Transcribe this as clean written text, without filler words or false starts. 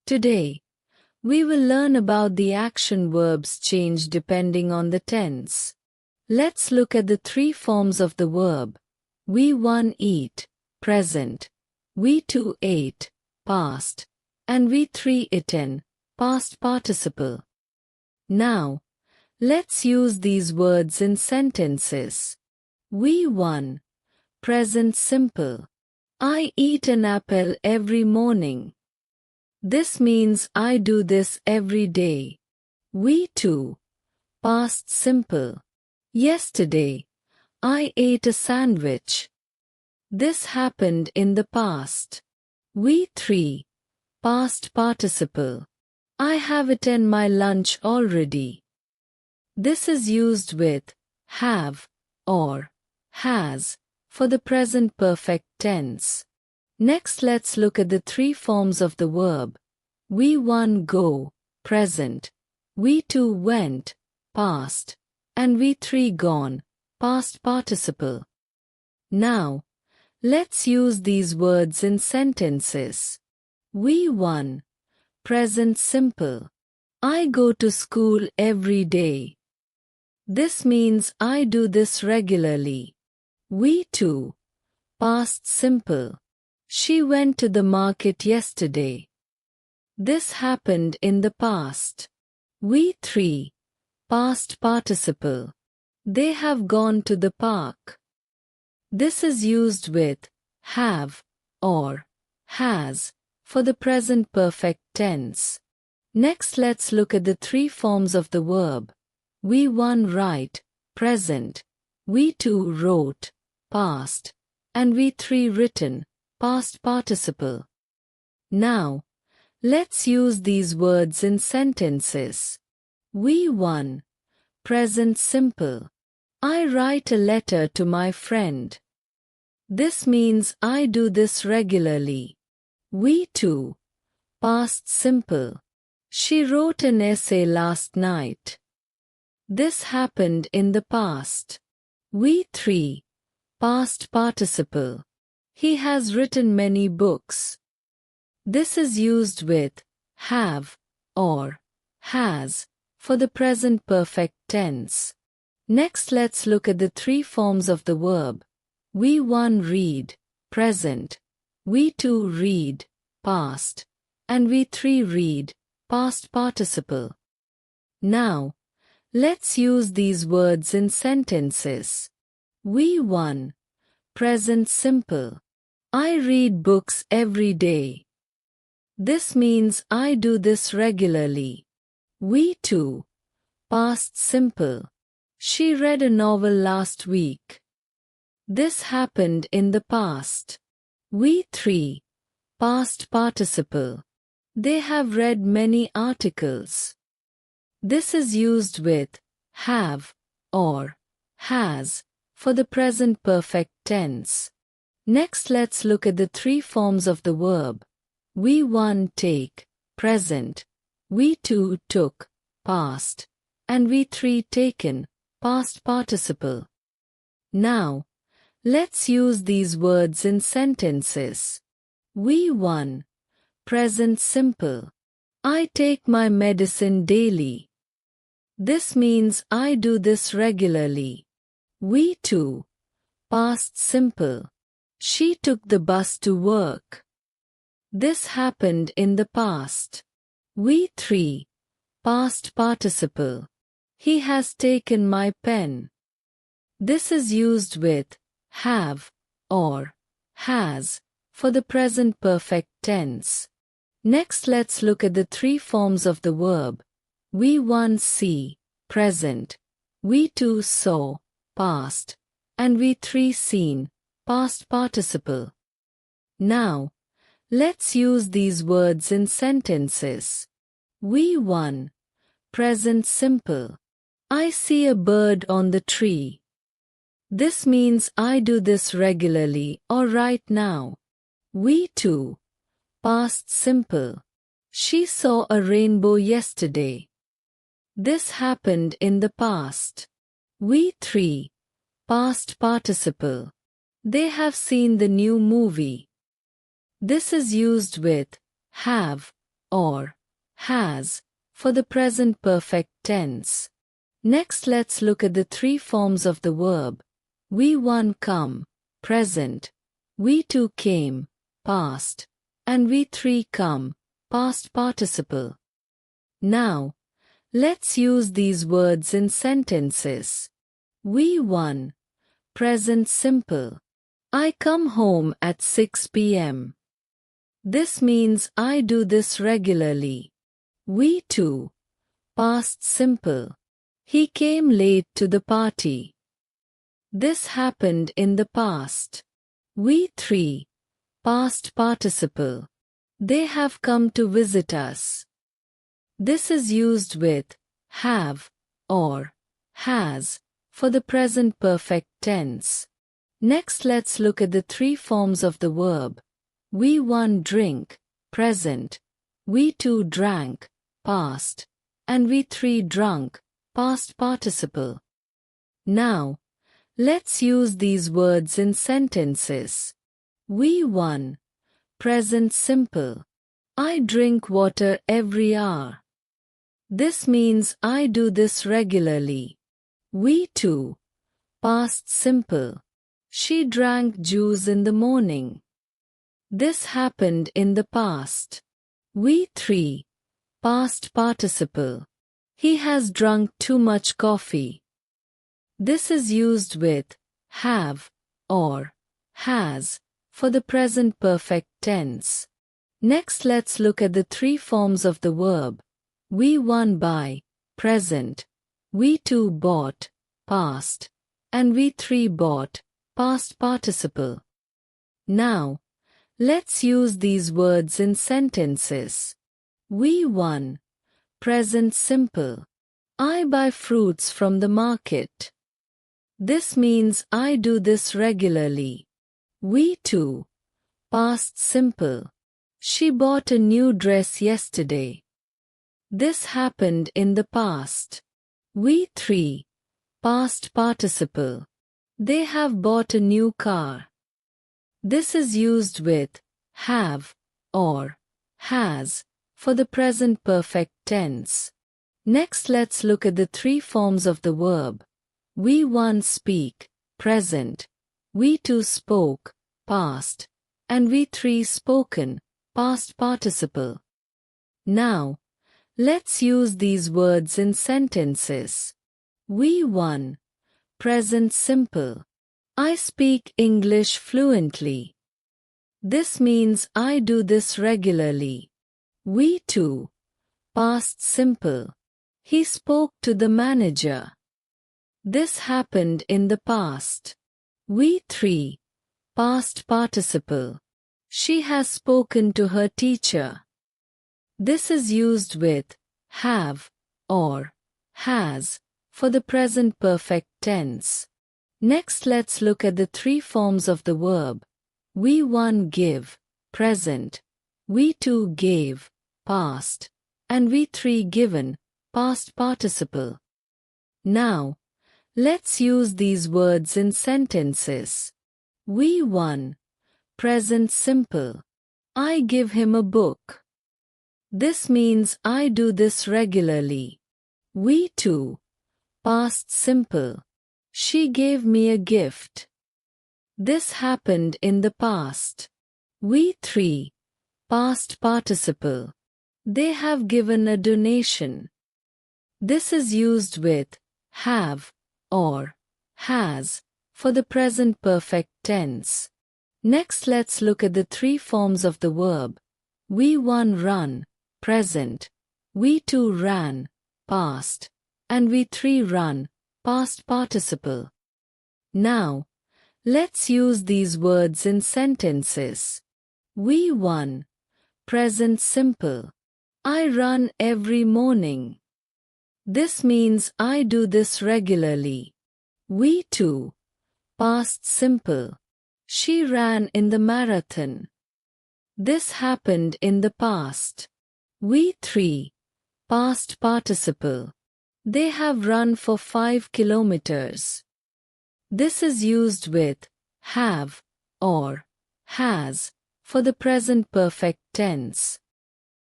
Today, we will learn about the action verbs change depending on the tense. Let's look at the three forms of the verb. We one eat, present. We two ate, past. And we three eaten, past participle. Now, let's use these words in sentences. We one, present simple. I eat an apple every morning. This means I do this every day. We two, past simple. Yesterday, I ate a sandwich. This happened in the past. We three, past participle. I have eaten my lunch already. This is used with have or has for the present perfect tense. Next, let's look at the three forms of the verb. We one go, present. We two went, past. And we three gone, past participle. Now, let's use these words in sentences. We one, present simple. I go to school every day. This means I do this regularly. We two, past simple. She went to the market yesterday. This happened in the past. We three, past participle. They have gone to the park. This is used with have or has for the present perfect tense. Next, let's look at the three forms of the verb. We one write, present. We two wrote, past. And we three written, past participle. Now, let's use these words in sentences. We one, present simple. I write a letter to my friend. This means I do this regularly. We two, past simple. She wrote an essay last night. This happened in the past. We three, past participle. He has written many books. This is used with have or has for the present perfect tense. Next, let's look at the three forms of the verb. We one read, present. We two read, past. And we three read, past participle. Now, let's use these words in sentences. We one, present simple. I read books every day. This means I do this regularly. We two, past simple. She read a novel last week. This happened in the past. We three, past participle. They have read many articles. This is used with have or has for the present perfect tense. Next, let's look at the three forms of the verb. We one take, present. We two took, past. And we three taken, past participle. Now, let's use these words in sentences. We one, present simple. I take my medicine daily. This means I do this regularly. We two, past simple. She took the bus to work. This happened in the past. We three, past participle. He has taken my pen. This is used with have or has for the present perfect tense. Next, let's look at the three forms of the verb. We one see, present. We two saw, past. And we three seen, past participle. Now, let's use these words in sentences. We one, present simple. I see a bird on the tree. This means I do this regularly or right now. We two, past simple. She saw a rainbow yesterday. This happened in the past. We three, past participle. They have seen the new movie. This is used with have or has for the present perfect tense. Next, let's look at the three forms of the verb. We one come, present. We two came, past. And we three come, past participle. Now, let's use these words in sentences. We one, present simple. I come home at 6 p.m. This means I do this regularly. We two, past simple. He came late to the party. This happened in the past. We three, past participle. They have come to visit us. This is used with have or has for the present perfect tense. Next, let's look at the three forms of the verb. We one drink, present. We two drank, past. And we three drunk, past participle. Now, let's use these words in sentences. We one, present simple. I drink water every hour. This means I do this regularly. We two, past simple. She drank juice in the morning. This happened in the past. We three, past participle. He has drunk too much coffee. This is used with have or has for the present perfect tense. Next, let's look at the three forms of the verb. We one buy, present. We two bought, past. And we three bought, past participle. Now, let's use these words in sentences. We one, present simple. I buy fruits from the market. This means I do this regularly. We two, past simple. She bought a new dress yesterday. This happened in the past. We three, past participle. They have bought a new car. This is used with have or has for the present perfect tense. Next, let's look at the three forms of the verb. We one speak, present. We two spoke, past. And we three spoken, past participle. Now, let's use these words in sentences. We one, present simple. I speak English fluently. This means I do this regularly. We two, past simple. He spoke to the manager. This happened in the past. We three, past participle. She has spoken to her teacher. This is used with have or has for the present perfect tense. Next, let's look at the three forms of the verb. We one give, present. We two gave, past. And we three given, past participle. Now, let's use these words in sentences. We one, present simple. I give him a book. This means I do this regularly. We two, past simple. She gave me a gift. This happened in the past. We three, past participle. They have given a donation. This is used with have or has for the present perfect tense. Next, let's look at the three forms of the verb. We one run, present. We two ran, past. And we three run, past participle. Now, let's use these words in sentences. We one, present simple. I run every morning. This means I do this regularly. We two, past simple. She ran in the marathon. This happened in the past. We three, past participle. They have run for 5 kilometers. This is used with have or has for the present perfect tense.